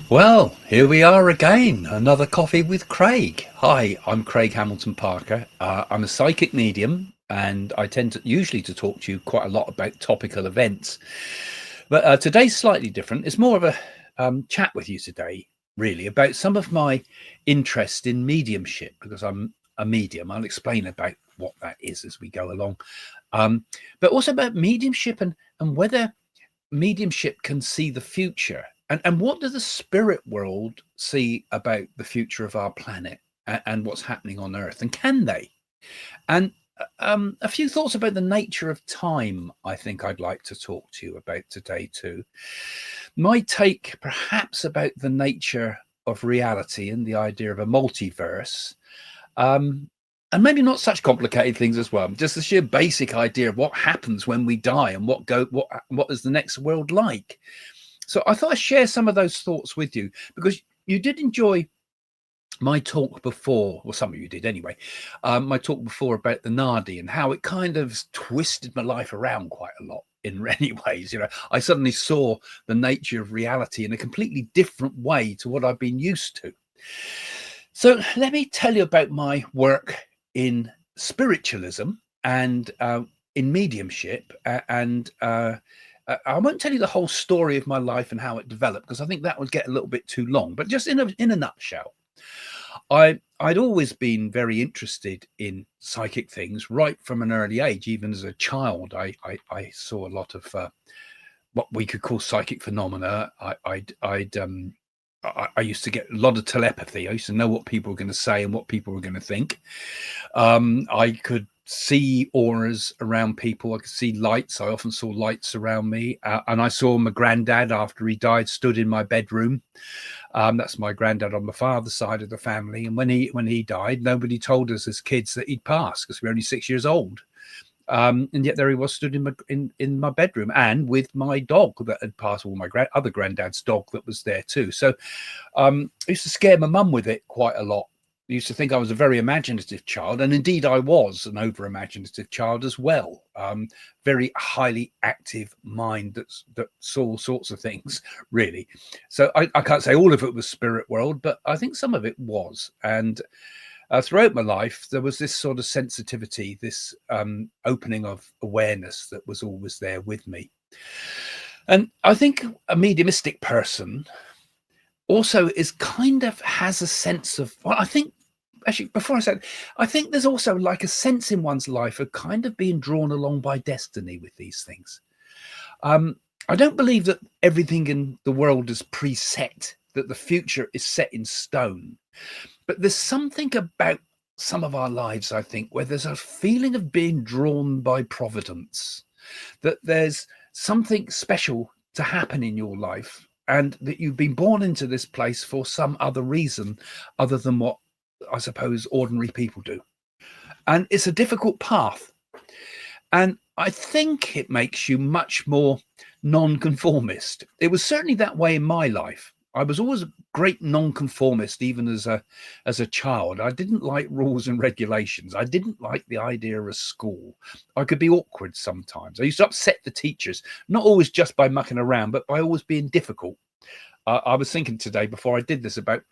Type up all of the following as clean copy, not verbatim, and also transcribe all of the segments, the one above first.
Well, here we are again, another coffee with Craig. Hi, I'm Craig Hamilton Parker. I'm a psychic medium, and I tend to usually to talk to you quite a lot about topical events. But today's slightly different. It's more of a chat with you today, really, about some of my interest in mediumship, because I'm a medium. I'll explain about what that is as we go along. But also about mediumship and whether mediumship can see the future. And what does the spirit world see about the future of our planet and what's happening on Earth? And can they? And a few thoughts about the nature of time, I think I'd like to talk to you about today, too. My take, perhaps, about the nature of reality and the idea of a multiverse. And maybe not such complicated things as well. Just the sheer basic idea of what happens when we die and what is the next world like. So I thought I'd share some of those thoughts with you because you did enjoy my talk before, or some of you did anyway, my talk before about the NAADI and how it kind of twisted my life around quite a lot in many ways. You know, I suddenly saw the nature of reality in a completely different way to what I've been used to. So let me tell you about my work in spiritualism and in mediumship. And I won't tell you the whole story of my life and how it developed, because I think that would get a little bit too long. But just in a nutshell, I'd always been very interested in psychic things right from an early age. Even as a child, I saw a lot of what we could call psychic phenomena. I used to get a lot of telepathy. I used to know what people were going to say and what people were going to think. I could see auras around people. I could see lights. I often saw lights around me. And I saw my granddad, after he died, stood in my bedroom. That's my granddad on my father's side of the family. And when he died, nobody told us as kids that he'd passed, because we were only 6 years old. And yet there he was, stood in my bedroom, and with my dog that had passed, or my other granddad's dog that was there too. So I used to scare my mum with it quite a lot. I used to think I was a very imaginative child, and indeed I was an over imaginative child as well. Very highly active mind that saw all sorts of things, really. So I can't say all of it was spirit world, but I think some of it was. And throughout my life, there was this sort of sensitivity, this opening of awareness that was always there with me. And I think a mediumistic person also is kind of has a sense of, well, I think, actually, before I said, I think there's also like a sense in one's life of kind of being drawn along by destiny with these things. I don't believe that everything in the world is preset, that the future is set in stone. But there's something about some of our lives, I think, where there's a feeling of being drawn by providence, that there's something special to happen in your life, and that you've been born into this place for some other reason other than what I suppose ordinary people do. And it's a difficult path. And I think it makes you much more non-conformist. It was certainly that way in my life. I was always a great non-conformist, even as a child. I didn't like rules and regulations. I didn't like the idea of school. I could be awkward sometimes. I used to upset the teachers, not always just by mucking around, but by always being difficult. I was thinking today before I did this about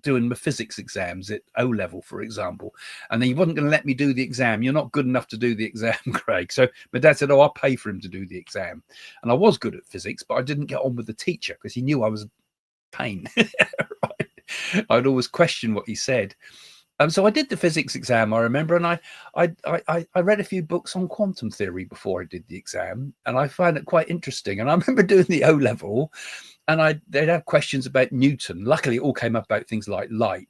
doing my physics exams at O level, for example, and he wasn't going to let me do the exam. You're not good enough to do the exam, Craig. So my dad said, "Oh, I'll pay for him to do the exam." And I was good at physics, but I didn't get on with the teacher because he knew I was a pain. Right? I'd always question what he said. So I did the physics exam, I remember, and I read a few books on quantum theory before I did the exam, and I found it quite interesting. And I remember doing the O level, and they'd have questions about Newton. Luckily, it all came up about things like light.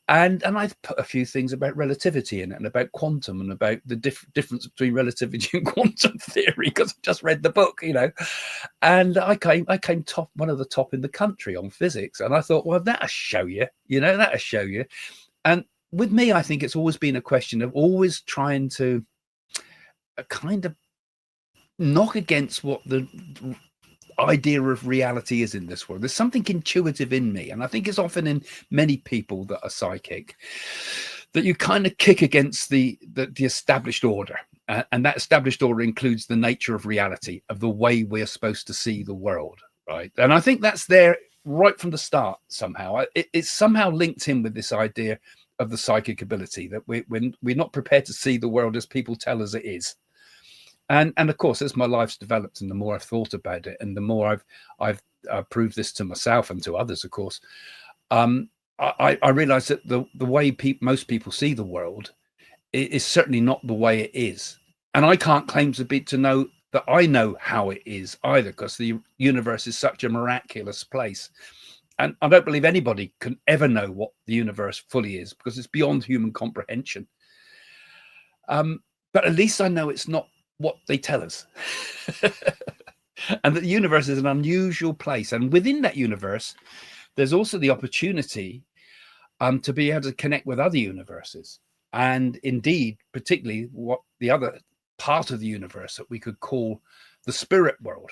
And I put a few things about relativity in it, and about quantum, and about the difference between relativity and quantum theory, because I just read the book, you know. And I came top, one of the top in the country on physics. And I thought, well, that'll show you, that'll show you. And with me, I think it's always been a question of always trying to kind of knock against what the idea of reality is in this world. There's something intuitive in me, and I think it's often in many people that are psychic, that you kind of kick against the established order. And that established order includes the nature of reality, of the way we're supposed to see the world, right? And I think that's there right from the start somehow. It's somehow linked in with this idea of the psychic ability, that we're not prepared to see the world as people tell us it is. And of course, as my life's developed and the more I've thought about it, and the more I've proved this to myself and to others, of course, I realized that the way most people see the world is certainly not the way it is. And I can't claim to know that I know how it is either, because the universe is such a miraculous place. And I don't believe anybody can ever know what the universe fully is, because it's beyond human comprehension. But at least I know it's not what they tell us. And that the universe is an unusual place. And within that universe, there's also the opportunity to be able to connect with other universes. And indeed, particularly what the other part of the universe that we could call the spirit world.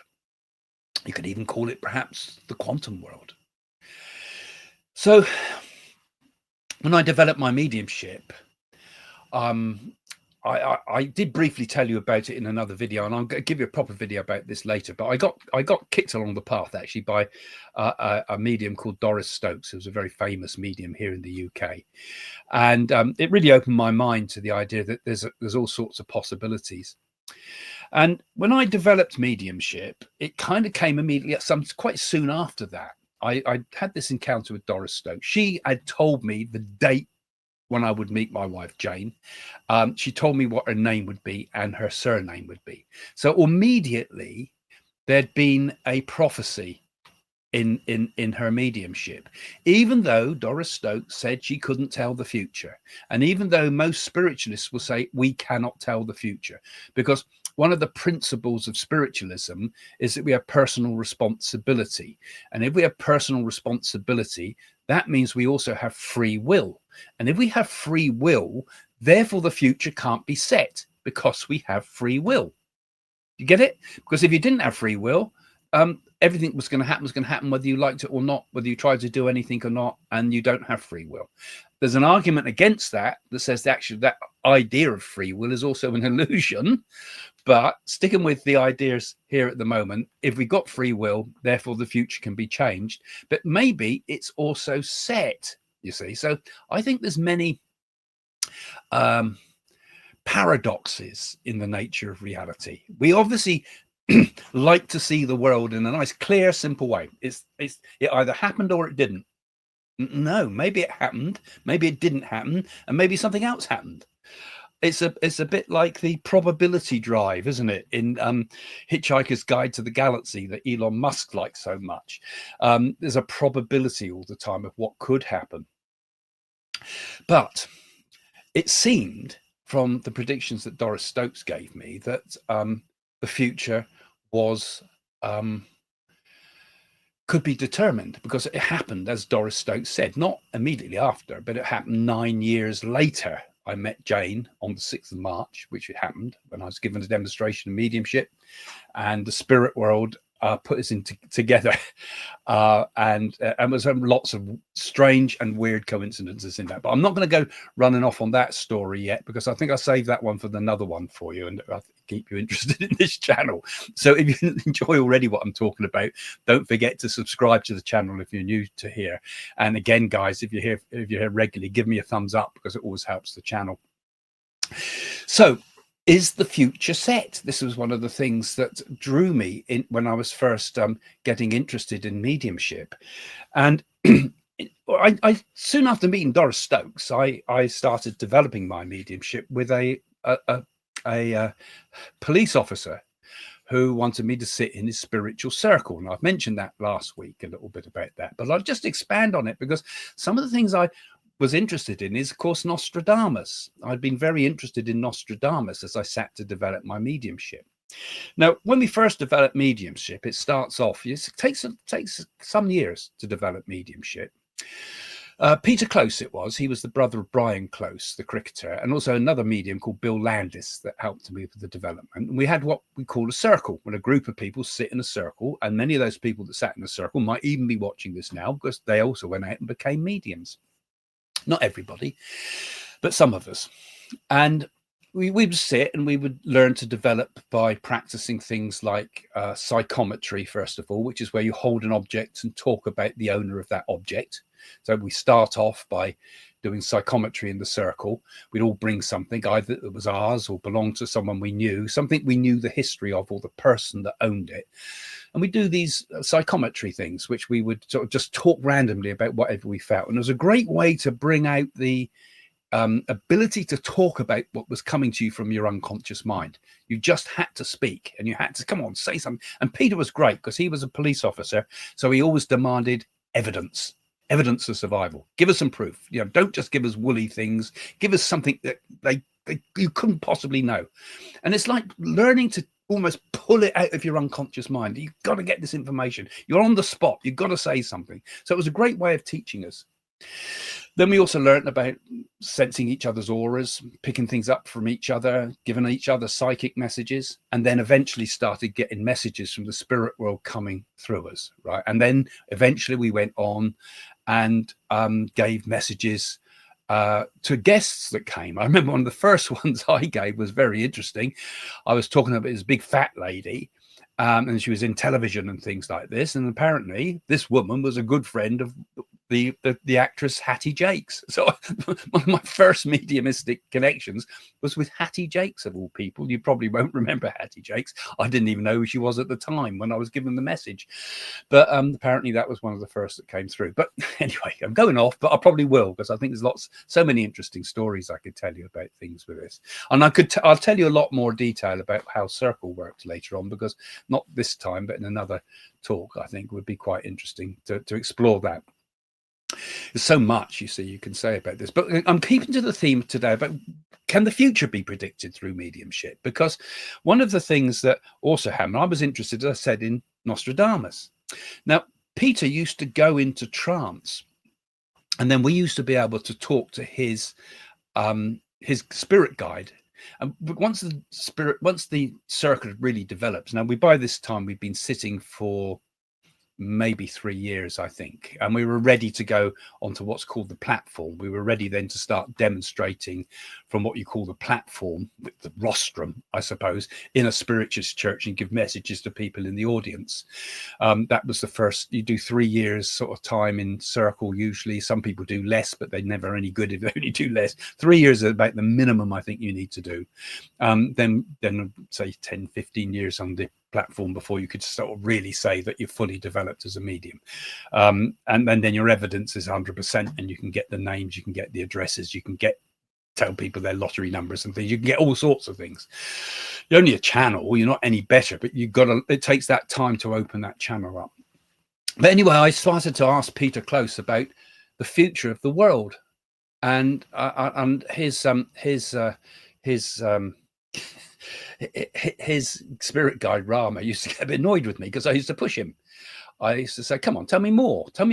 You could even call it perhaps the quantum world. So when I developed my mediumship, I did briefly tell you about it in another video, and I'll give you a proper video about this later. But I got kicked along the path actually by a medium called Doris Stokes, who's a very famous medium here in the UK, and it really opened my mind to the idea that there's all sorts of possibilities. And when I developed mediumship, it kind of came immediately quite soon after that. I had this encounter with Doris Stokes. She had told me the date when I would meet my wife, Jane. She told me what her name would be and her surname would be. So immediately there'd been a prophecy in her mediumship, even though Doris Stokes said she couldn't tell the future. And even though most spiritualists will say we cannot tell the future, because one of the principles of spiritualism is that we have personal responsibility. And if we have personal responsibility, that means we also have free will. And if we have free will, therefore the future can't be set, because we have free will. You get it? Because if you didn't have free will, everything was going to happen whether you liked it or not, whether you tried to do anything or not, and you don't have free will. There's an argument against that says that actually that idea of free will is also an illusion. But sticking with the ideas here at the moment, if we got free will, therefore the future can be changed. But maybe it's also set, you see. So I think there's many paradoxes in the nature of reality. We obviously like to see the world in a nice, clear, simple way. It either happened or it didn't. No, maybe it happened, maybe it didn't happen, and maybe something else happened. It's a bit like the probability drive, isn't it, in Hitchhiker's Guide to the Galaxy that Elon Musk likes so much. There's a probability all the time of what could happen. But it seemed from the predictions that Doris Stokes gave me that the future was could be determined, because it happened, as Doris Stokes said, not immediately after, but it happened 9 years later. I met Jane on the 6th of March, which it happened when I was given a demonstration of mediumship, and the spirit world put us together, and was lots of strange and weird coincidences in that. But I'm not going to go running off on that story yet, because I think I'll save that one for another one for you, and I keep you interested in this channel. So if you enjoy already what I'm talking about, don't forget to subscribe to the channel if you're new to here. And again, guys, if you're here regularly, give me a thumbs up, because it always helps the channel. So, is the future set? This was one of the things that drew me in when I was first getting interested in mediumship. And I soon after meeting Doris Stokes, I started developing my mediumship with a police officer who wanted me to sit in his spiritual circle. And I've mentioned that last week, a little bit about that, but I'll just expand on it, because some of the things I was interested in is, of course, Nostradamus. I'd been very interested in Nostradamus as I sat to develop my mediumship. Now, when we first develop mediumship, it starts off, it takes some years to develop mediumship. Peter Close he was the brother of Brian Close, the cricketer, and also another medium called Bill Landis that helped me with the development. And we had what we call a circle, when a group of people sit in a circle, and many of those people that sat in the circle might even be watching this now, because they also went out and became mediums. Not everybody, but some of us. And we would sit and we would learn to develop by practicing things like psychometry, first of all, which is where you hold an object and talk about the owner of that object. So we start off by doing psychometry in the circle. We'd all bring something, either that was ours or belonged to someone we knew, something we knew the history of or the person that owned it. And we do these psychometry things, which we would sort of just talk randomly about whatever we felt. And it was a great way to bring out the ability to talk about what was coming to you from your unconscious mind. You just had to speak, and you had to, come on, say something. And Peter was great because he was a police officer, so he always demanded evidence of survival. Give us some proof. You know, don't just give us woolly things. Give us something that you couldn't possibly know. And it's like learning to almost pull it out of your unconscious mind. You've got to get this information. You're on the spot. You've got to say something. So it was a great way of teaching us. Then we also learned about sensing each other's auras, picking things up from each other, giving each other psychic messages, and then eventually started getting messages from the spirit world coming through us, right? And then eventually we went on and gave messages to guests that came. I remember one of the first ones I gave was very interesting. I was talking about this big fat lady, and she was in television and things like this. And apparently this woman was a good friend of the actress Hattie Jakes. So one of my first mediumistic connections was with Hattie Jakes, of all people. You probably won't remember Hattie Jakes. I didn't even know who she was at the time when I was given the message. But apparently that was one of the first that came through. But anyway, I'm going off, but I probably will, because I think there's so many interesting stories I could tell you about things with this. And I'll tell you a lot more detail about how Circle worked later on, because not this time, but in another talk, I think would be quite interesting to explore that. There's so much, you see, you can say about this, but I'm keeping to the theme today about, can the future be predicted through mediumship? Because one of the things that also happened, I was interested, as I said, in Nostradamus. Now, Peter used to go into trance, and then we used to be able to talk to his spirit guide. And once the circuit really develops, now by this time we've been sitting for maybe 3 years, I think, and we were ready to go onto what's called the platform. We were ready then to start demonstrating from what you call the platform, the rostrum, I suppose, in a spiritualist church, and give messages to people in the audience. That was the first. You do 3 years sort of time in circle usually. Some people do less, but they're never any good if they only do less. 3 years is about the minimum I think you need to do. Then say 10, 15 years on the platform before you could sort of really say that you're fully developed as a medium. And then your evidence is 100%, and you can get the names, you can get the addresses, you can tell people their lottery numbers and things. You can get all sorts of things. You're only a channel, you're not any better, but it takes that time to open that channel up. But anyway, I started to ask Peter Close about the future of the world, and his spirit guide Rama used to get a bit annoyed with me because I used to push him. I used to say, come on, tell me more. And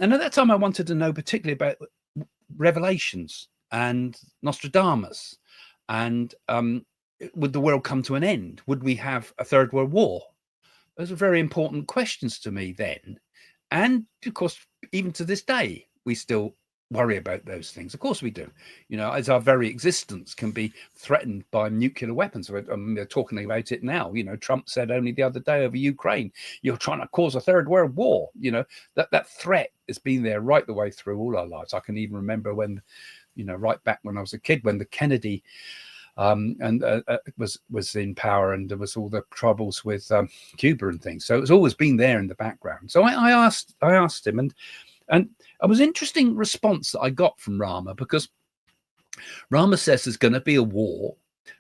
at that time I wanted to know particularly about revelations and Nostradamus, and would the world come to an end? Would we have a third world war? Those are very important questions to me then, and of course even to this day we still worry about those things. Of course we do, as our very existence can be threatened by nuclear weapons. They're talking about it now. Trump said only the other day over Ukraine, you're trying to cause a third world war. That threat has been there right the way through all our lives. I can even remember when, right back when I was a kid, when the Kennedy was in power, and there was all the troubles with Cuba and things. So it's always been there in the background. So I asked him, and it was an interesting response that I got from Rama, because Rama says there's going to be a war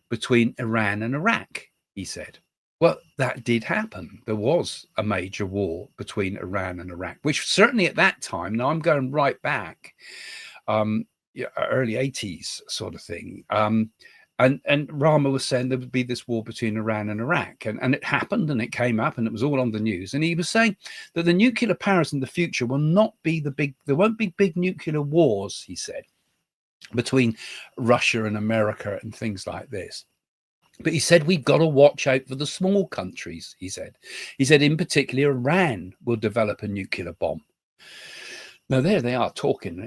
between Iran and Iraq, he said. Well, that did happen. There was a major war between Iran and Iraq, which certainly at that time, now I'm going right back, early 80s sort of thing. And Rama was saying there would be this war between Iran and Iraq, and it happened, and it came up, and it was all on the news. And he was saying that the nuclear powers in the future will not be there won't be big nuclear wars, he said, between Russia and America and things like this. But he said, we've got to watch out for the small countries, he said. He said, in particular, Iran will develop a nuclear bomb. Now there they are talking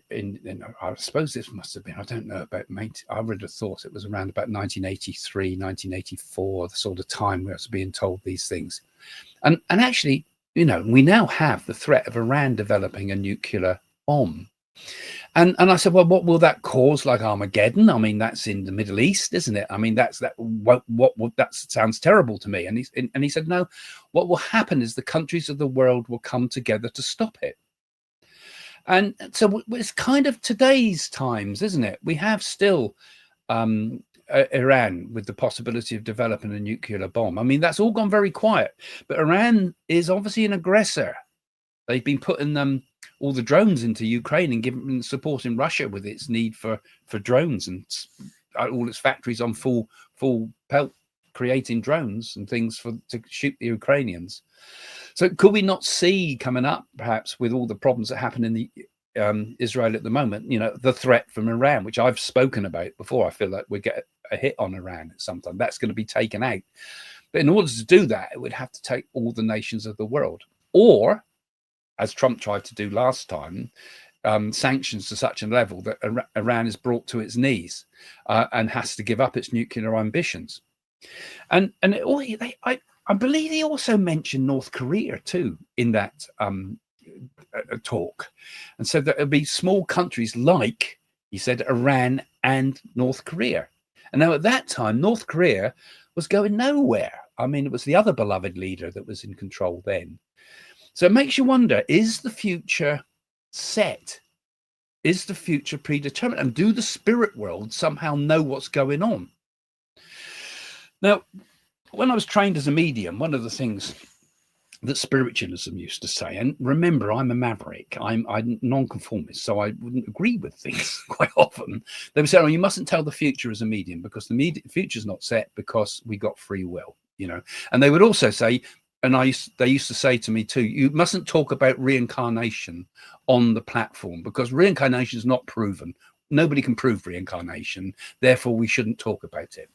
in I suppose this must have been, I don't know about, I would have thought it was around about 1983, 1984, the sort of time where I was being told these things. And actually, we now have the threat of Iran developing a nuclear bomb. And I said, well, what will that cause? Like Armageddon? I mean, that's in the Middle East, isn't it? I mean, what that sounds terrible to me. And he said, no, what will happen is the countries of the world will come together to stop it. And so it's kind of today's times, isn't it? We have still Iran with the possibility of developing a nuclear bomb. I mean, that's all gone very quiet, but Iran is obviously an aggressor. They've been putting all the drones into Ukraine and supporting Russia with its need for drones, and all its factories on full pelt, creating drones and things to shoot the Ukrainians. So could we not see coming up, perhaps, with all the problems that happen in the Israel at the moment, the threat from Iran, which I've spoken about before? I feel like we get a hit on Iran at some time. That's going to be taken out. But in order to do that, it would have to take all the nations of the world, or, as Trump tried to do last time, sanctions to such a level that Iran is brought to its knees and has to give up its nuclear ambitions. And I believe he also mentioned North Korea too in that talk, and said that it'd be small countries like, he said, Iran and North Korea. And now at that time, North Korea was going nowhere. I mean, it was the other beloved leader that was in control then. So it makes you wonder, is the future set? Is the future predetermined? And do the spirit world somehow know what's going on? Now, when I was trained as a medium, one of the things that spiritualism used to say, and remember, I'm a maverick, I'm non-conformist, so I wouldn't agree with things quite often. They would say, oh, you mustn't tell the future as a medium because the future's not set because we got free will, And they would also say, and they used to say to me too, you mustn't talk about reincarnation on the platform because reincarnation is not proven. Nobody can prove reincarnation. Therefore, we shouldn't talk about it.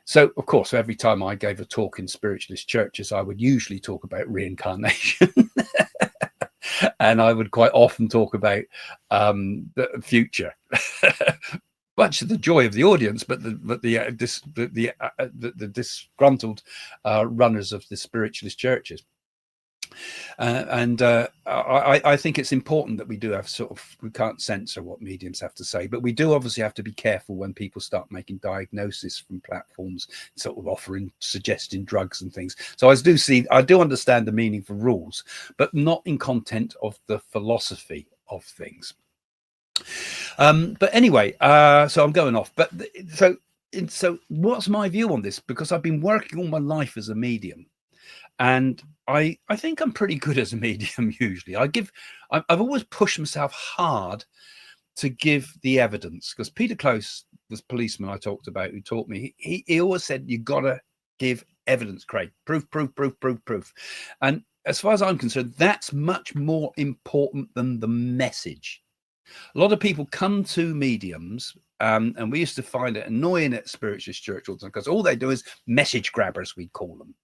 So, of course, every time I gave a talk in spiritualist churches, I would usually talk about reincarnation. And I would quite often talk about the future. Much to the joy of the audience, but the disgruntled runners of the spiritualist churches. I think it's important that we do have we can't censor what mediums have to say, but we do obviously have to be careful when people start making diagnosis from platforms, sort of suggesting drugs and things. So I do understand the meaning for rules, but not in content of the philosophy of things. But anyway, so I'm going off. But so what's my view on this? Because I've been working all my life as a medium, and I think I'm pretty good as a medium. Usually, I've always pushed myself hard to give the evidence, because Peter Close, this policeman I talked about, who taught me, he always said, you got to give evidence, Craig. Proof. And as far as I'm concerned, that's much more important than the message. A lot of people come to mediums, and we used to find it annoying at spiritualist church all the time, because all they do is message grabbers, we call them.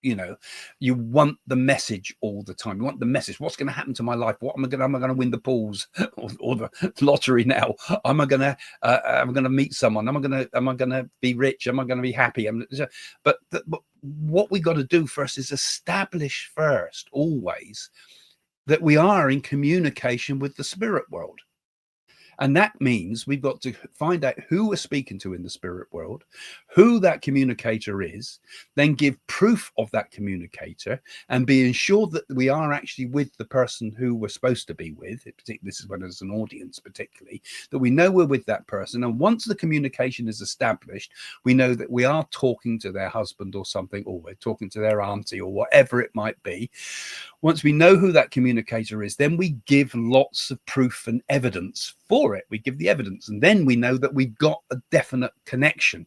You want the message all the time. You want the message. What's going to happen to my life? Am I going to win the pools or the lottery now? Am I going to meet someone? Am I going to be rich? Am I going to be happy? But what we got to do first is establish first, always, that we are in communication with the spirit world. And that means we've got to find out who we're speaking to in the spirit world, who that communicator is, then give proof of that communicator, and be ensured that we are actually with the person who we're supposed to be with. This is when there's an audience, particularly, that we know we're with that person. And once the communication is established, we know that we are talking to their husband or something, or we're talking to their auntie or whatever it might be. Once we know who that communicator is, then we give lots of proof and evidence for it. We give the evidence, and then we know that we've got a definite connection.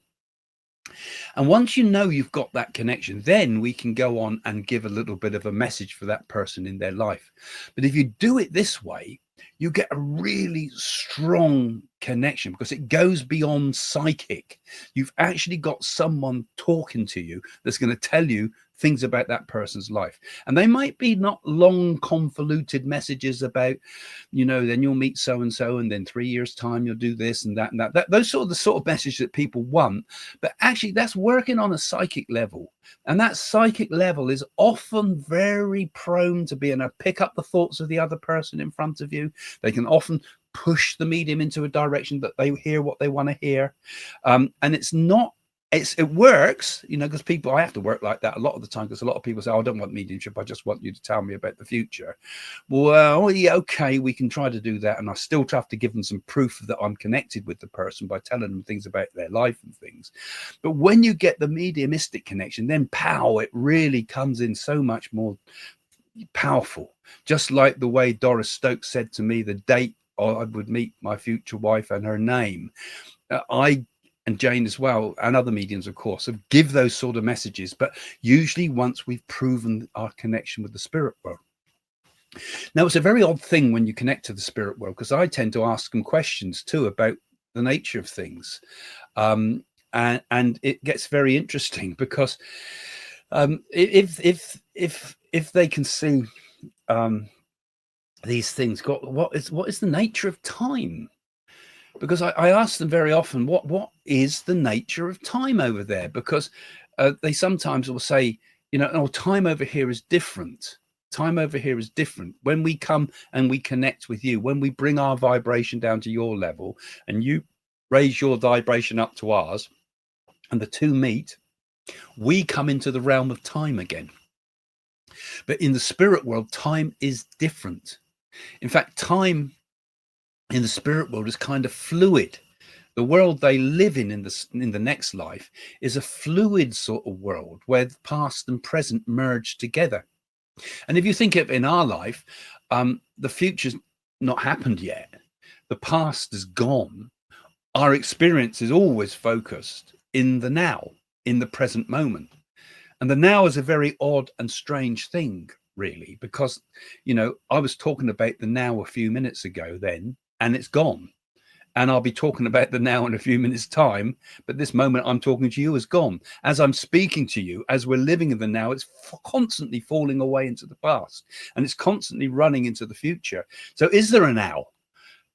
And once you know you've got that connection, then we can go on and give a little bit of a message for that person in their life. But if you do it this way, you get a really strong connection, because it goes beyond psychic. You've actually got someone talking to you that's going to tell you things about that person's life. And they might be not long convoluted messages about, then you'll meet so and so, and then 3 years time you'll do this and that and that. Those the sort of message that people want. But actually that's working on a psychic level. And that psychic level is often very prone to being able to pick up the thoughts of the other person in front of you. They can often push the medium into a direction that they hear what they want to hear. And it works, because I have to work like that a lot of the time, because a lot of people say, I don't want mediumship, I just want you to tell me about the future. Well, yeah, okay, we can try to do that. And I still have to give them some proof that I'm connected with the person by telling them things about their life and things. But when you get the mediumistic connection, then it really comes in so much more powerful. Just like the way Doris Stokes said to me the date I would meet my future wife and her name. And Jane as well, and other mediums, of course, give those sort of messages, but usually once we've proven our connection with the spirit world. Now, it's a very odd thing when you connect to the spirit world, because I tend to ask them questions too about the nature of things. And it gets very interesting, because if they can see these things, what is the nature of time? Because I ask them very often, what is the nature of time over there? Because they sometimes will say, time over here is different. Time over here is different. When we come and we connect with you, when we bring our vibration down to your level and you raise your vibration up to ours and the two meet, we come into the realm of time again. But in the spirit world, time is different. In fact, time in the spirit world is kind of fluid. The world they live in the next life is a fluid sort of world where the past and present merge together. And if you think of in our life, the future's not happened yet. The past is gone. Our experience is always focused in the now, in the present moment. And the now is a very odd and strange thing, really, because, I was talking about the now a few minutes ago then, and it's gone. And I'll be talking about the now in a few minutes' time, but this moment I'm talking to you is gone. As I'm speaking to you, as we're living in the now, it's constantly falling away into the past, and it's constantly running into the future. So is there a now?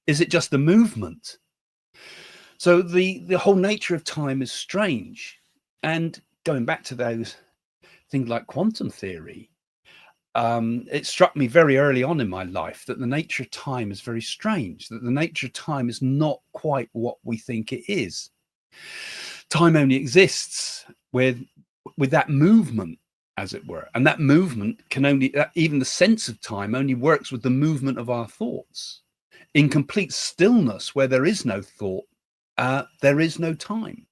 Is it just a movement? So the whole nature of time is strange. And going back to those things like quantum theory, it struck me very early on in my life that the nature of time is very strange, that the nature of time is not quite what we think it is. Time only exists with that movement, as it were. And that movement even the sense of time only works with the movement of our thoughts. In complete stillness, where there is no thought, there is no time.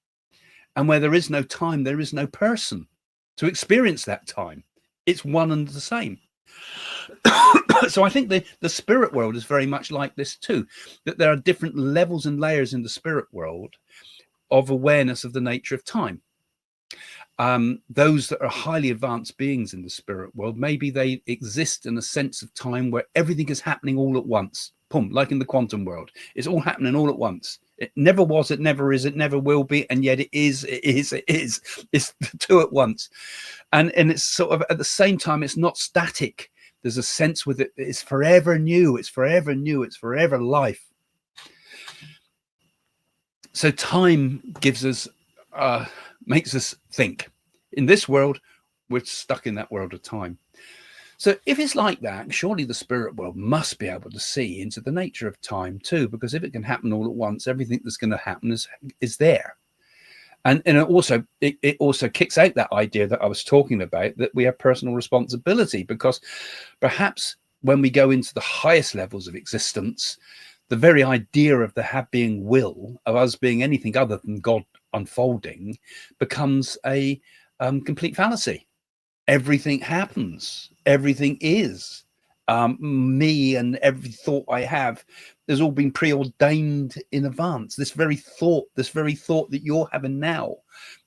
And where there is no time, there is no person to experience that time. It's one and the same. So I think the spirit world is very much like this too, that there are different levels and layers in the spirit world of awareness of the nature of time. Those that are highly advanced beings in the spirit world, maybe they exist in a sense of time where everything is happening all at once. Boom, like in the quantum world. It's all happening all at once. It never was, it never is, it never will be, and yet it is. It's the two at once. And it's sort of at the same time, it's not static. There's a sense with it, it's forever new, it's forever new, it's forever life. So time gives us, makes us think. In this world, we're stuck in that world of time. So if it's like that, surely the spirit world must be able to see into the nature of time too, because if it can happen all at once, everything that's going to happen is there. And it also kicks out that idea that I was talking about, that we have personal responsibility, because perhaps when we go into the highest levels of existence, the very idea of there being will, of us being anything other than God unfolding, becomes a complete fallacy. Everything happens. Everything is. Me and every thought I have has all been preordained in advance. This very thought that you're having now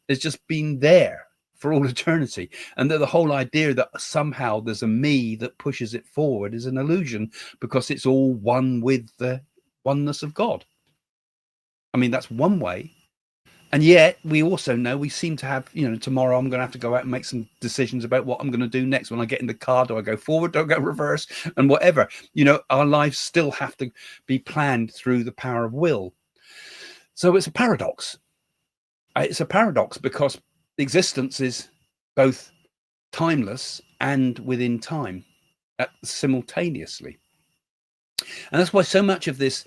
has just been there for all eternity. And that the whole idea that somehow there's a me that pushes it forward is an illusion, because it's all one with the oneness of God. I mean, that's one way. And yet we also know we seem to have, tomorrow I'm going to have to go out and make some decisions about what I'm going to do next. When I get in the car, do I go forward, do I go reverse, and whatever. Our lives still have to be planned through the power of will. So it's a paradox. It's a paradox because existence is both timeless and within time simultaneously. And that's why so much of this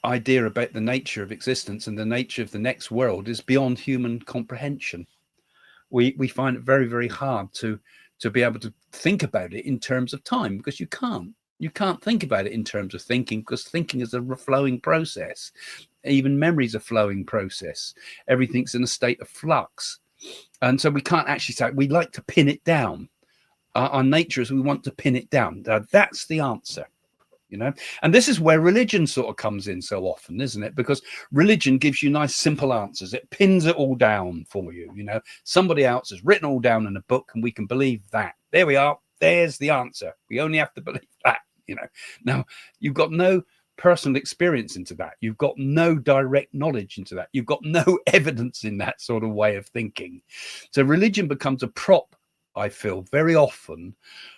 idea about the nature of existence and the nature of the next world is beyond human comprehension. We find it very, very hard to be able to think about it in terms of time, because you can't think about it in terms of thinking, because thinking is a flowing process. Even memory is a flowing process. Everything's in a state of flux, and so we can't actually say. We like to pin it down. Our nature is we want to pin it down. That's the answer. And this is where religion sort of comes in so often, isn't it? Because religion gives you nice simple answers. It pins it all down for you. Somebody else has written all down in a book, and we can believe that. There we are. There's the answer. We only have to believe that. Now you've got no personal experience into that. You've got no direct knowledge into that. You've got no evidence in that sort of way of thinking. So religion becomes a prop, I feel, very often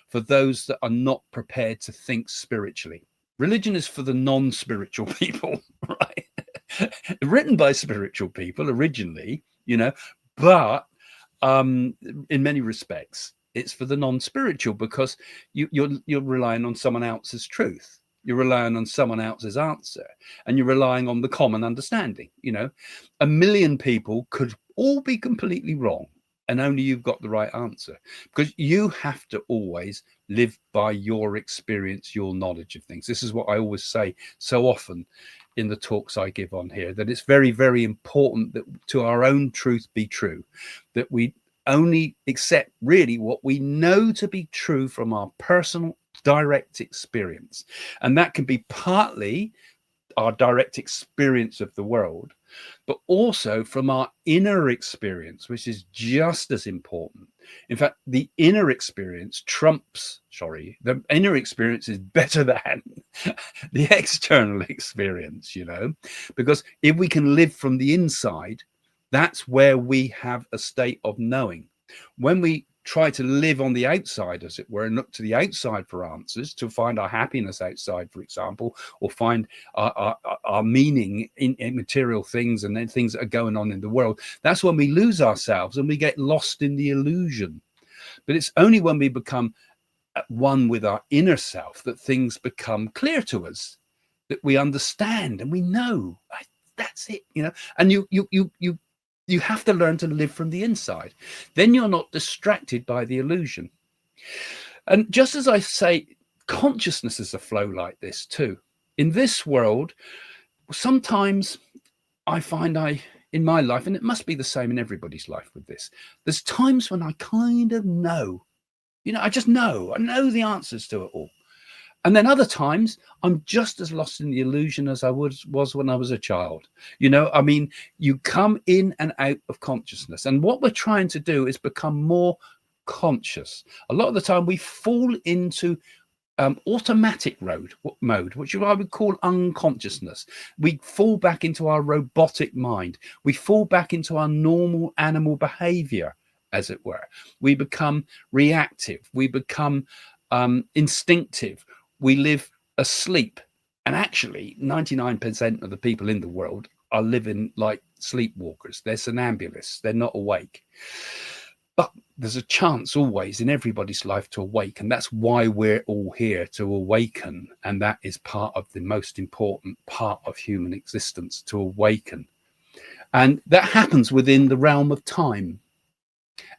for those that are not prepared to think spiritually. Religion is for the non-spiritual people, right? Written by spiritual people originally, but in many respects, it's for the non-spiritual, because you're relying on someone else's truth. You're relying on someone else's answer, and you're relying on the common understanding. 1 million people could all be completely wrong, and only you've got the right answer, because you have to always live by your experience, your knowledge of things. This is what I always say so often in the talks I give on here, that it's very, very important that to our own truth be true, that we only accept really what we know to be true from our personal direct experience. And that can be partly our direct experience of the world, but also from our inner experience, which is just as important. In fact, the inner experience the inner experience is better than the external experience, because if we can live from the inside, that's where we have a state of knowing. When we try to live on the outside, as it were, and look to the outside for answers, to find our happiness outside, for example, or find our meaning in material things and then things that are going on in the world, that's when we lose ourselves and we get lost in the illusion. But it's only when we become at one with our inner self that things become clear to us, that we understand and we know that's it, and you have to learn to live from the inside. Then you're not distracted by the illusion. And just as I say, consciousness is a flow like this too. In this world, sometimes I find in my life, and it must be the same in everybody's life with this, there's times when I kind of know, I just know, I know the answers to it all. And then other times I'm just as lost in the illusion as I was when I was a child. You come in and out of consciousness. And what we're trying to do is become more conscious. A lot of the time we fall into automatic mode, which I would call unconsciousness. We fall back into our robotic mind. We fall back into our normal animal behavior, as it were. We become reactive. We become instinctive. We live asleep. And actually, 99% of the people in the world are living like sleepwalkers. They're somnambulists. They're not awake. But there's a chance always in everybody's life to awaken. That's why we're all here, to awaken. And that is part of the most important part of human existence, to awaken. And that happens within the realm of time.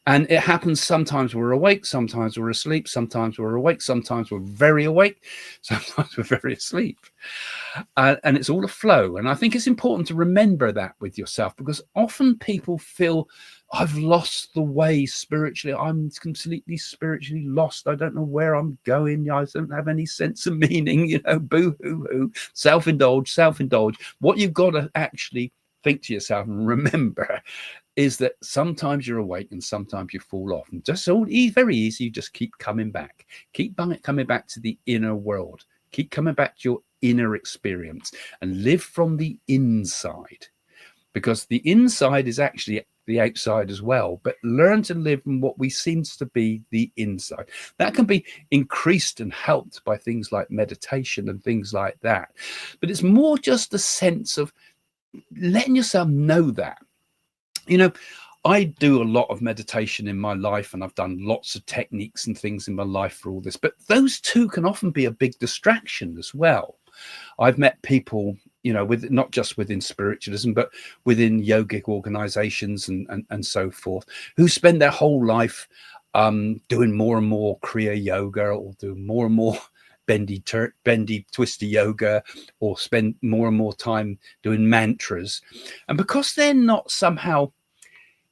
And it happens sometimes we're awake, sometimes we're asleep, sometimes we're awake, sometimes we're very awake, sometimes we're very asleep. And it's all a flow. And I think it's important to remember that with yourself, because often people feel, I've lost the way spiritually. I'm completely spiritually lost. I don't know where I'm going. I don't have any sense of meaning, boo-hoo-hoo, self-indulge. What you've got to actually think to yourself and remember is that sometimes you're awake and sometimes you fall off. And just very easy, you just keep coming back. Keep coming back to the inner world. Keep coming back to your inner experience and live from the inside. because the inside is actually the outside as well, but learn to live in what we seems to be the inside. That can be increased and helped by things like meditation and things like that. But it's more just a sense of letting yourself know that. You know, I do a lot of meditation in my life, and I've done lots of techniques and things in my life for all this, but those two can often be a big distraction as well. I've met people, you know, with not just within spiritualism, but within yogic organizations and so forth, who spend their whole life doing more and more Kriya yoga, or doing more and more bendy, twisty yoga, or spend more and more time doing mantras. And because they're not somehow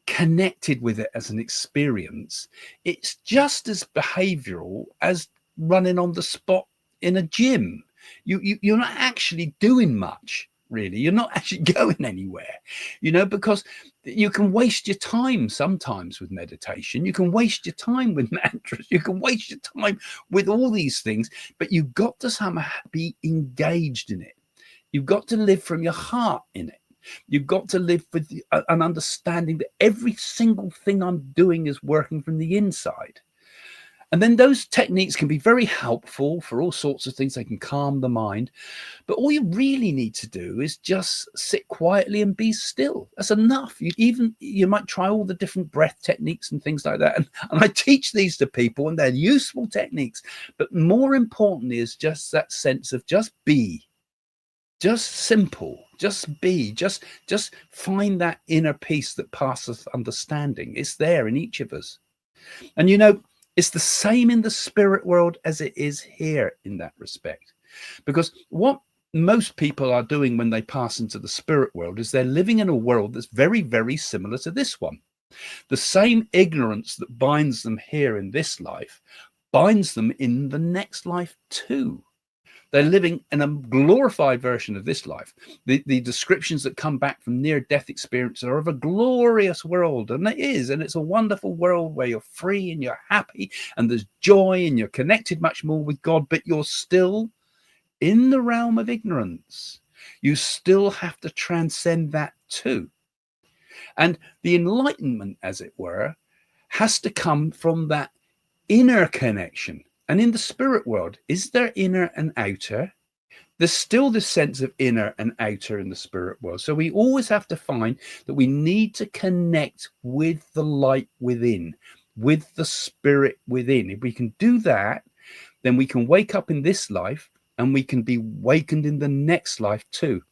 connected with it as an experience, it's just as behavioral as running on the spot in a gym. You're not actually doing much, really. You're not actually going anywhere, you know, because you can waste your time sometimes with meditation. You can waste your time with mantras. You can waste your time with all these things, but you've got to somehow be engaged in it. You've got to live from your heart in it. You've got to live with an understanding that every single thing I'm doing is working from the inside. And then those techniques can be very helpful for all sorts of things. They can calm the mind. But all you really need to do is just sit quietly and be still. That's enough. You might try all the different breath techniques and things like that. And I teach these to people, and they're useful techniques. But more importantly is just that sense of just be. Just simple, just be, just find that inner peace that passeth understanding. It's there in each of us. And you know, it's the same in the spirit world as it is here in that respect. Because what most people are doing when they pass into the spirit world is they're living in a world that's very, very similar to this one. The same ignorance that binds them here in this life binds them in the next life too. They're living in a glorified version of this life. The descriptions that come back from near-death experience are of a glorious world, and it is, and it's a wonderful world where you're free and you're happy and there's joy and you're connected much more with God, but you're still in the realm of ignorance. You still have to transcend that too. And the enlightenment, as it were, has to come from that inner connection. And in the spirit world, is there inner and outer? There's still this sense of inner and outer in the spirit world. So we always have to find that we need to connect with the light within, with the spirit within. If we can do that, then we can wake up in this life and we can be wakened in the next life too.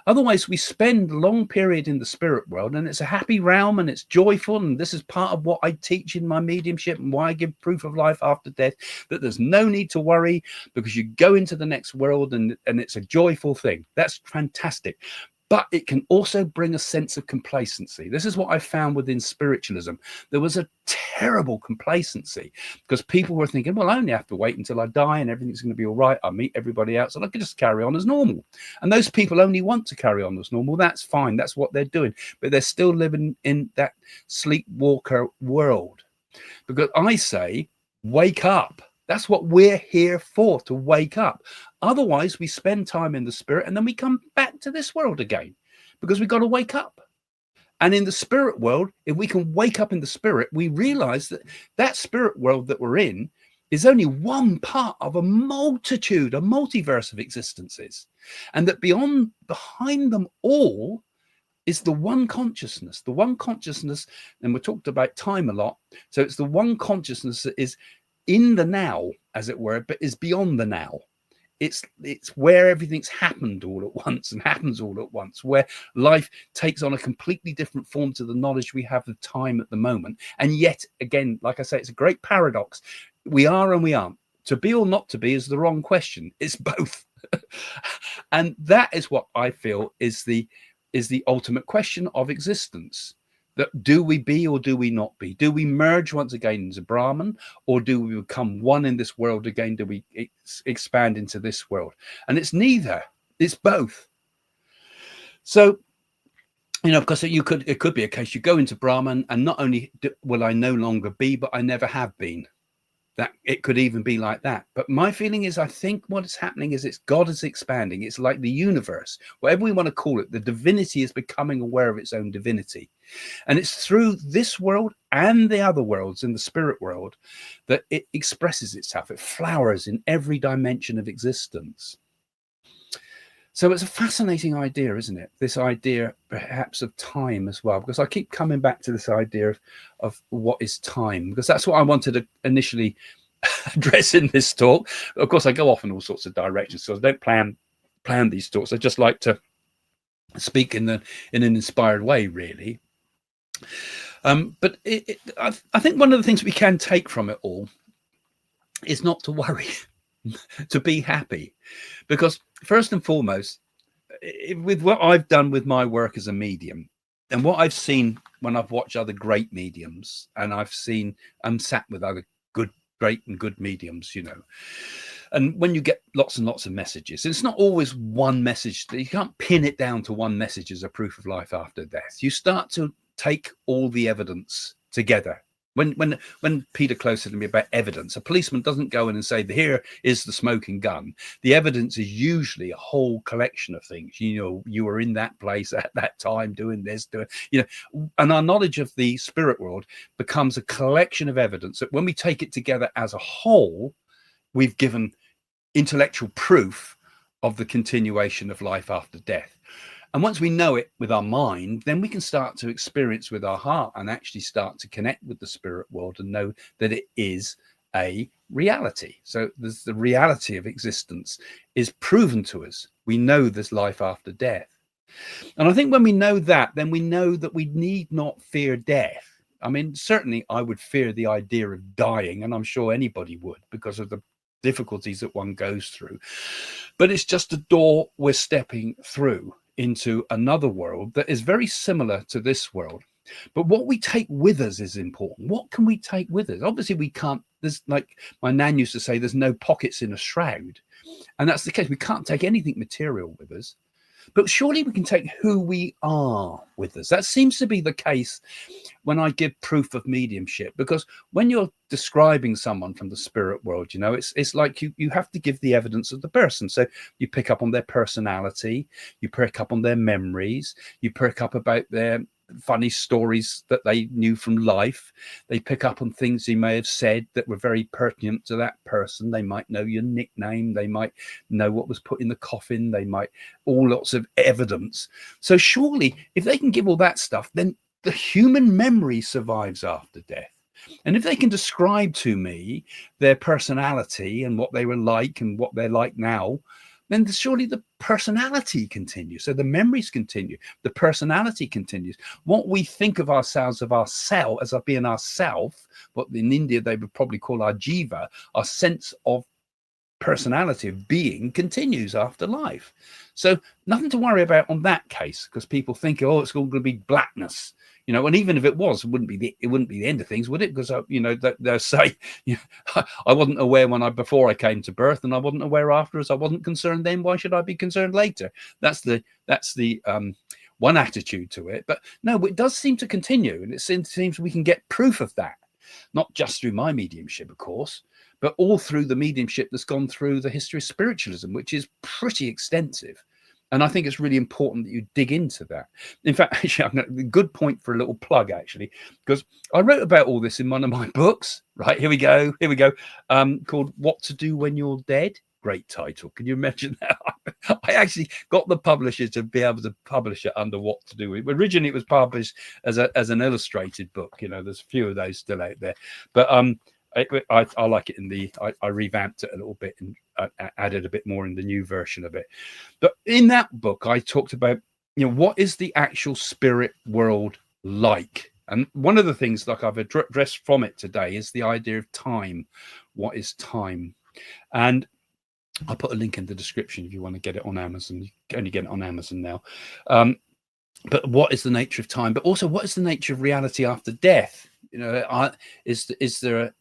Otherwise, we spend a long period in the spirit world, and it's a happy realm and it's joyful. And this is part of what I teach in my mediumship and why I give proof of life after death, that there's no need to worry because you go into the next world and it's a joyful thing. That's fantastic. But it can also bring a sense of complacency. This is what I found within spiritualism. There was a terrible complacency because people were thinking, well, I only have to wait until I die and everything's going to be all right. I'll meet everybody else and I can just carry on as normal. And those people only want to carry on as normal. That's fine. That's what they're doing. But they're still living in that sleepwalker world. Because I say, wake up. That's what we're here for, to wake up. Otherwise, we spend time in the spirit and then we come back to this world again because we've got to wake up. And in the spirit world, if we can wake up in the spirit, we realize that that spirit world that we're in is only one part of a multitude, a multiverse of existences. And that behind them all is the one consciousness, and we talked about time a lot. So it's the one consciousness that is in the now, as it were, but is beyond the now. It's where everything's happened all at once and happens all at once, where life takes on a completely different form to the knowledge we have of time at the moment. And yet, again, like I say, it's a great paradox. We are and we aren't. To be or not to be is the wrong question. It's both. And that is what I feel is the ultimate question of existence. That do we be or do we not be? Do we merge once again into Brahman, or do we become one in this world again? Do we expand into this world? And it's neither. It's both. So, you know, because it could be a case you go into Brahman and not only will I no longer be, but I never have been. that it could even be like that. But my feeling is, I think what is happening is it's God is expanding. It's like the universe, whatever we want to call it, the divinity is becoming aware of its own divinity. And it's through this world and the other worlds in the spirit world that it expresses itself. It flowers in every dimension of existence. So it's a fascinating idea, isn't it? This idea perhaps of time as well, because I keep coming back to this idea of what is time, because that's what I wanted to initially address in this talk. Of course, I go off in all sorts of directions, so I don't plan these talks. I just like to speak in an inspired way, really. But I think one of the things we can take from it all is not to worry, to be happy, because first and foremost, with what I've done with my work as a medium and what I've seen when I've watched other great mediums, and I'm sat with other great and good mediums, you know, and when you get lots and lots of messages, it's not always one message. You can't pin it down to one message as a proof of life after death. You start to take all the evidence together. When Peter Close said to me about evidence, a policeman doesn't go in and say, here is the smoking gun. The evidence is usually a whole collection of things. You know, you were in that place at that time doing this, you know, and our knowledge of the spirit world becomes a collection of evidence that when we take it together as a whole, we've given intellectual proof of the continuation of life after death. And once we know it with our mind, then we can start to experience with our heart and actually start to connect with the spirit world and know that it is a reality. So there's the reality of existence is proven to us. We know there's life after death. And I think when we know that, then we know that we need not fear death. I mean, certainly I would fear the idea of dying, and I'm sure anybody would, because of the difficulties that one goes through. But it's just a door we're stepping through into another world that is very similar to this world. But what we take with us is important. What can we take with us? Obviously, we can't, there's, like my nan used to say, there's no pockets in a shroud. And that's the case. We can't take anything material with us. But surely we can take who we are with us. That seems to be the case when I give proof of mediumship, because when you're describing someone from the spirit world, you know, it's like you have to give the evidence of the person. So you pick up on their personality, you pick up on their memories, you pick up about their funny stories that they knew from life. They pick up on things you may have said that were very pertinent to that person. They might know your nickname, they might know what was put in the coffin, they might, all lots of evidence. So surely if they can give all that stuff, then the human memory survives after death. And if they can describe to me their personality and what they were like and what they're like now, then surely the personality continues. So the memories continue, the personality continues. What we think of ourselves, of ourself, as being ourself, what in India they would probably call our jiva, our sense of personality of being, continues after life. So nothing to worry about on that case, because people think, oh, it's all going to be blackness, you know. And even if it was, it wouldn't be the end of things, would it? Because you know, they'll say, you know, I wasn't aware before I came to birth, and I wasn't aware afterwards. I wasn't concerned then. Why should I be concerned later? That's the one attitude to it. But no, it does seem to continue, and it seems we can get proof of that, not just through my mediumship, of course, but all through the mediumship that's gone through the history of spiritualism, which is pretty extensive. And I think it's really important that you dig into that. In fact, actually, I've got a good point for a little plug, actually, because I wrote about all this in one of my books. Right, here we go, called What to Do When You're Dead. Great title. Can you imagine that? I actually got the publisher to be able to publish it under What to Do. Originally, it was published as an illustrated book. You know, there's a few of those still out there. But I like it I revamped it a little bit and added a bit more in the new version of it. But in that book, I talked about, you know, what is the actual spirit world like? And one of the things like I've addressed from it today is the idea of time. What is time? And I'll put a link in the description if you want to get it on Amazon. You can only get it on Amazon now. But what is the nature of time? But also, what is the nature of reality after death? You know, is there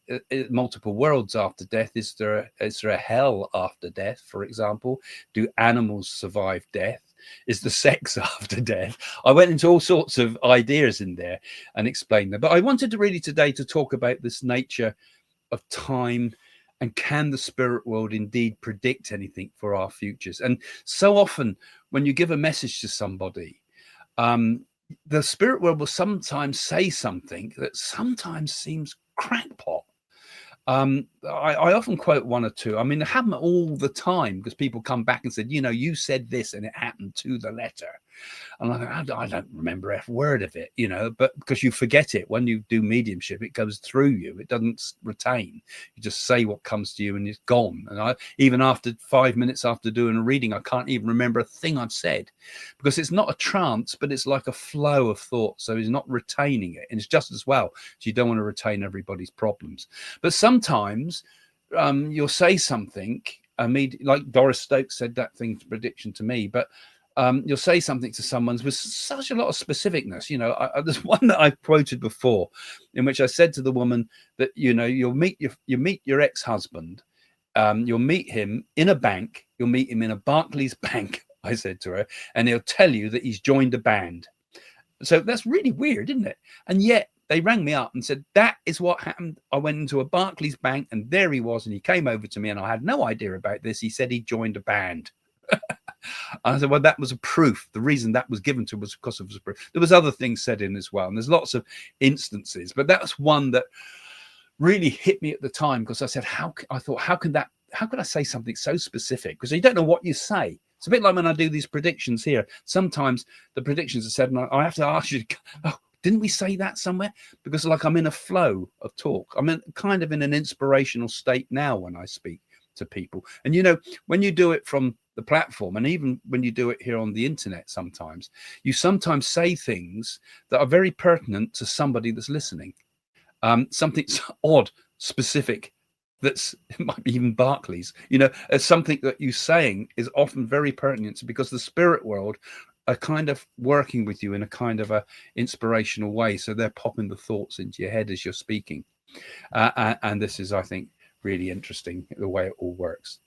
multiple worlds after death? Is there a hell after death, for example? Do animals survive death? Is the sex after death? I went into all sorts of ideas in there and explained them. But I wanted to really today to talk about this nature of time, and can the spirit world indeed predict anything for our futures? And so often when you give a message to somebody, the spirit world will sometimes say something that sometimes seems crackpot. I often quote one or two. I mean, it happens all the time because people come back and said, you know, you said this and it happened to the letter. And I don't remember a word of it, you know, but because you forget it when you do mediumship, it goes through you. It doesn't retain. You just say what comes to you and it's gone. And even after 5 minutes after doing a reading, I can't even remember a thing I've said, because it's not a trance, but it's like a flow of thought. So he's not retaining it. And it's just as well. So you don't want to retain everybody's problems. But sometimes you'll say something, like Doris Stokes said that thing to prediction to me, but you'll say something to someone with such a lot of specificness. You know, there's one that I've quoted before in which I said to the woman that, you know, you meet your ex-husband, you'll meet him in a bank, you'll meet him in a Barclays bank, I said to her, and he'll tell you that he's joined a band. So that's really weird, isn't it? And yet they rang me up and said, that is what happened. I went into a Barclays bank and there he was, and he came over to me and I had no idea about this. He said he joined a band. I said, well, that was a proof. The reason that was given to was because of the proof. There was other things said in as well, and there's lots of instances, but that's one that really hit me at the time, because I said, how could I say something so specific? Because you don't know what you say. It's a bit like when I do these predictions here. Sometimes the predictions are said, and I have to ask you, oh, didn't we say that somewhere? Because like I'm in a flow of talk. I'm kind of in an inspirational state now when I speak to people. And, you know, when you do it from the platform, and even when you do it here on the internet, sometimes you say things that are very pertinent to somebody that's listening. Something odd, specific, it might be even Barclays, you know, as something that you're saying is often very pertinent, because the spirit world are kind of working with you in a kind of a inspirational way. So they're popping the thoughts into your head as you're speaking. And this is, I think, really interesting, the way it all works.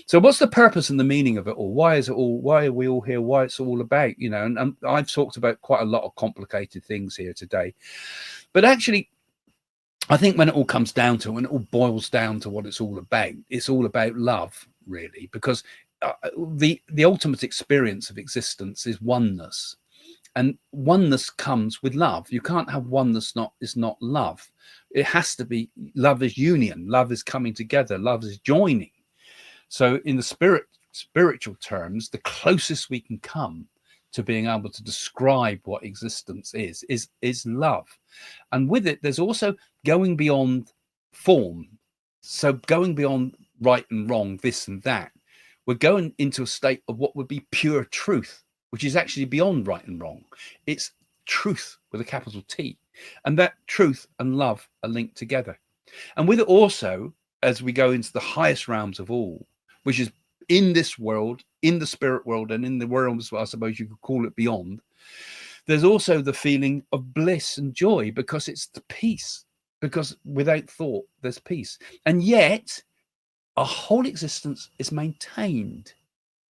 So what's the purpose and the meaning of it all? Why is it all? Why are we all here? Why it's all about, you know? And I've talked about quite a lot of complicated things here today, but actually, I think when it all comes down to, when it all boils down to what it's all about love, really, because the ultimate experience of existence is oneness, and oneness comes with love. You can't have oneness is not love. It has to be love is union. Love is coming together. Love is joining. So in the spiritual terms, the closest we can come to being able to describe what existence is love. And with it, there's also going beyond form. So going beyond right and wrong, this and that. We're going into a state of what would be pure truth, which is actually beyond right and wrong. It's truth with a capital T. And that truth and love are linked together. And with it also, as we go into the highest realms of all, which is in this world, in the spirit world, and in the realms, I suppose you could call it beyond, there's also the feeling of bliss and joy, because it's the peace, because without thought, there's peace. And yet our whole existence is maintained.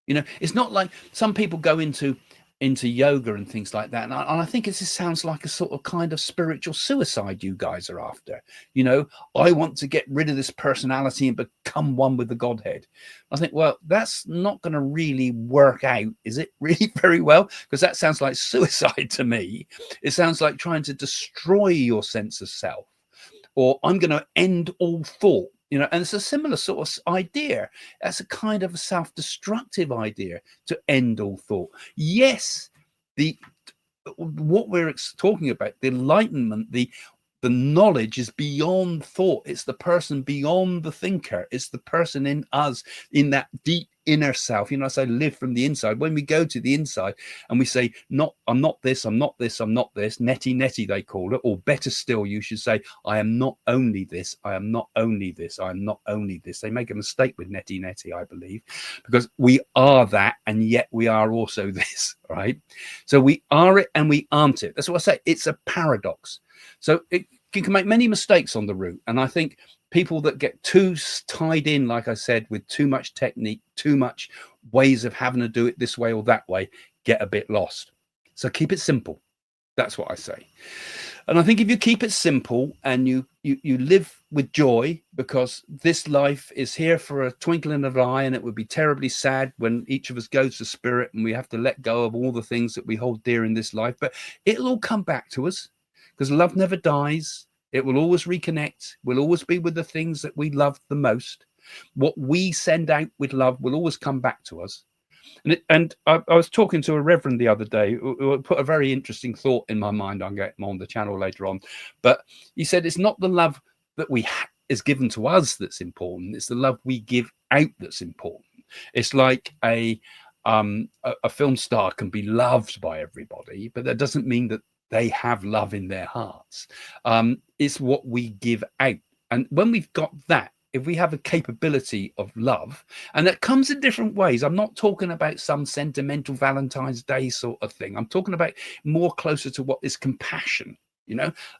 You know, it's not like some people go into yoga and things like that. And I think it just sounds like a sort of kind of spiritual suicide you guys are after. You know, I want to get rid of this personality and become one with the Godhead. I think, well, that's not going to really work out, is it? Really very well? Because that sounds like suicide to me. It sounds like trying to destroy your sense of self, or I'm going to end all thought. You know, and it's a similar sort of idea. That's a kind of a self-destructive idea, to end all thought. Yes, what we're talking about, the enlightenment, the knowledge is beyond thought. It's the person beyond the thinker. It's the person in us, in that deep inner self. You know, I say live from the inside. When we go to the inside and we say, I'm not this, I'm not this, I'm not this, neti they call it, or better still, you should say, I am not only this, I am not only this, I am not only this. They make a mistake with neti, I believe, because we are that, and yet we are also this, right? So we are it and we aren't it. That's what I say. It's a paradox. So you can make many mistakes on the route. And I think people that get too tied in, like I said, with too much technique, too much ways of having to do it this way or that way, get a bit lost. So keep it simple. That's what I say. And I think if you keep it simple and you live with joy, because this life is here for a twinkling of an eye, and it would be terribly sad when each of us goes to spirit and we have to let go of all the things that we hold dear in this life. But it'll all come back to us, because love never dies. It will always reconnect. We'll always be with the things that we love the most. What we send out with love will always come back to us. And I was talking to a reverend the other day who put a very interesting thought in my mind. I'll get him on the channel later on. But he said it's not the love that is given to us that's important. It's the love we give out that's important. It's like a film star can be loved by everybody, but that doesn't mean that they have love in their hearts. It's what we give out. And when we've got that, if we have a capability of love, and that comes in different ways. I'm not talking about some sentimental Valentine's Day sort of thing. I'm talking about more closer to what is compassion,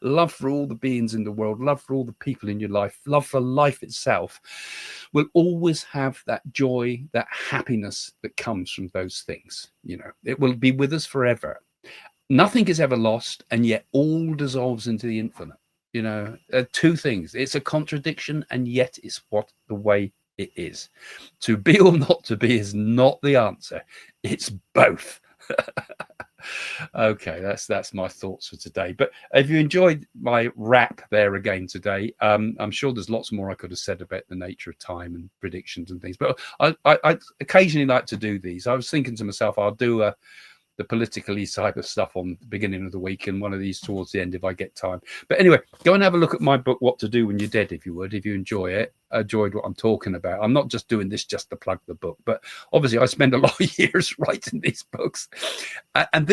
love for all the beings in the world, love for all the people in your life, love for life itself. Will always have that joy, that happiness that comes from those things. It will be with us forever. Nothing is ever lost, and yet all dissolves into the infinite. Two things. It's a contradiction, and yet it's the way it is. To be or not to be is not the answer. It's both. Okay, that's my thoughts for today. But if you enjoyed my rap there again today, I'm sure there's lots more I could have said about the nature of time and predictions and things. But I occasionally like to do these. I was thinking to myself, I'll do the politically type of stuff on the beginning of the week, and one of these towards the end if I get time. But anyway, go and have a look at my book, What to Do When You're Dead, if you would, if you enjoyed what I'm talking about. I'm not just doing this just to plug the book, but obviously I spend a lot of years writing these books, and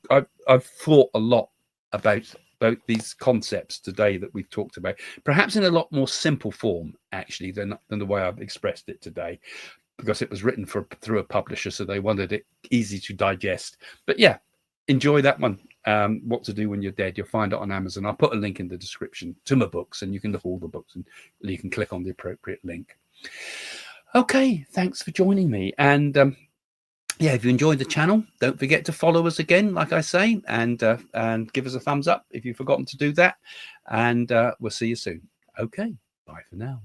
I've thought a lot about these concepts today that we've talked about, perhaps in a lot more simple form actually than the way I've expressed it today, because it was written through a publisher, so they wanted it easy to digest. But yeah, enjoy that one. What to Do When You're Dead. You'll find it on Amazon. I'll put a link in the description to my books, and you can look at all the books and you can click on the appropriate link. Okay, thanks for joining me. And yeah, if you enjoyed the channel, don't forget to follow us again, like I say, and give us a thumbs up if you've forgotten to do that. And we'll see you soon. Okay, bye for now.